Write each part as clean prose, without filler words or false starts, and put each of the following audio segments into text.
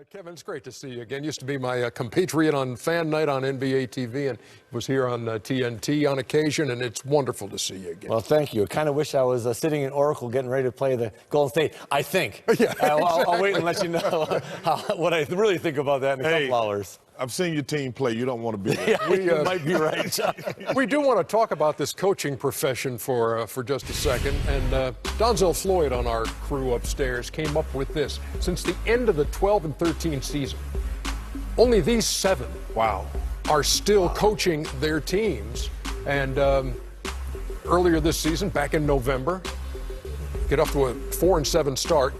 Kevin, it's great to see you again. Used to be my compatriot on Fan Night on NBA TV and was here on TNT on occasion, and it's wonderful to see you again. Well, thank you. I kind of wish I was sitting in Oracle getting ready to play the Golden State, I think. Yeah, I'll wait and let you know what I really think about that in a couple hours. I've seen your team play. You don't want to be there. Yeah, you might be right. We do want to talk about this coaching profession for just a second. And Donzel Floyd on our crew upstairs came up with this. Since the end of the 12 and 13 season, only these 7 are still coaching their teams. And earlier this season, back in November, get off to a 4-7 start.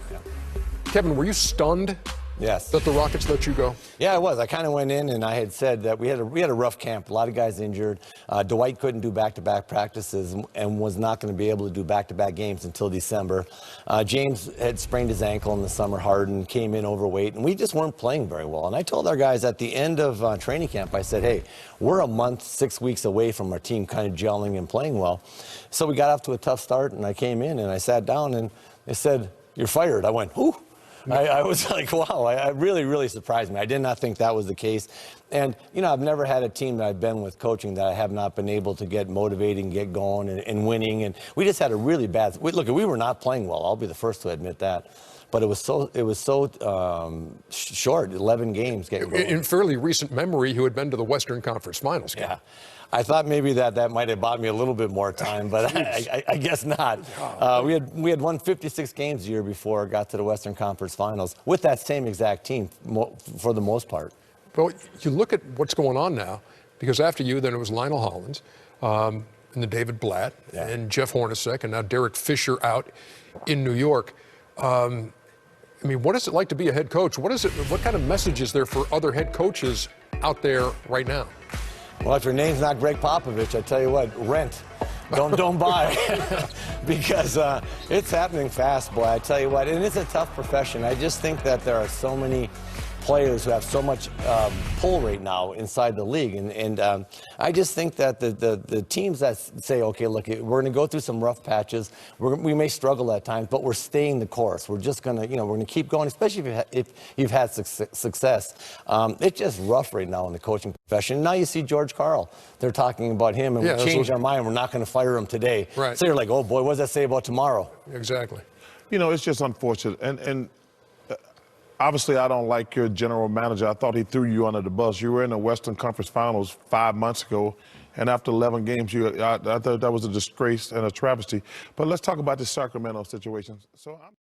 Kevin, were you stunned? Yes. That the Rockets let you go? Yeah, I was. I kind of went in and I had said that we had a rough camp. A lot of guys injured. Dwight couldn't do back-to-back practices and was not going to be able to do back-to-back games until December. James had sprained his ankle in the summer. Harden came in overweight, and we just weren't playing very well. And I told our guys at the end of training camp, I said, hey, we're a month, 6 weeks away from our team kind of gelling and playing well. So we got off to a tough start, and I came in and I sat down and they said, you're fired. I went, whoo. I was like, wow, it really, really surprised me. I did not think that was the case. And, you know, I've never had a team that I've been with coaching that I have not been able to get motivating, get going, and winning. And we just had a really bad – look, we were not playing well. I'll be the first to admit that. But it was so short, 11 games getting going. In fairly recent memory, you had been to the Western Conference Finals. Yeah. I thought maybe that might have bought me a little bit more time, but I guess not. We had won 56 games the year before, got to the Western Conference Finals with that same exact team for the most part. Well, you look at what's going on now, because after you, then it was Lionel Hollins, and then David Blatt, and Jeff Hornacek, and now Derek Fisher out in New York. I mean, what is it like to be a head coach? What kind of message is there for other head coaches out there right now? Well, if your name's not Greg Popovich, I tell you what, rent. Don't buy. Because it's happening fast, boy. I tell you what, and it's a tough profession. I just think that there are so many players who have so much pull right now inside the league. And I just think that the teams that say, okay, look, we're going to go through some rough patches. We may struggle at times, but we're staying the course. We're just going to, we're going to keep going, especially if you've had success. It's just rough right now in the coaching profession. Now you see George Karl. They're talking about him, and we changed our mind. We're not going to fire him today. Right. So you're like, oh, boy, what does that say about tomorrow? Exactly. You know, it's just unfortunate. And obviously, I don't like your general manager. I thought he threw you under the bus. You were in the Western Conference Finals 5 months ago, and after 11 games, I thought that was a disgrace and a travesty. But let's talk about the Sacramento situation.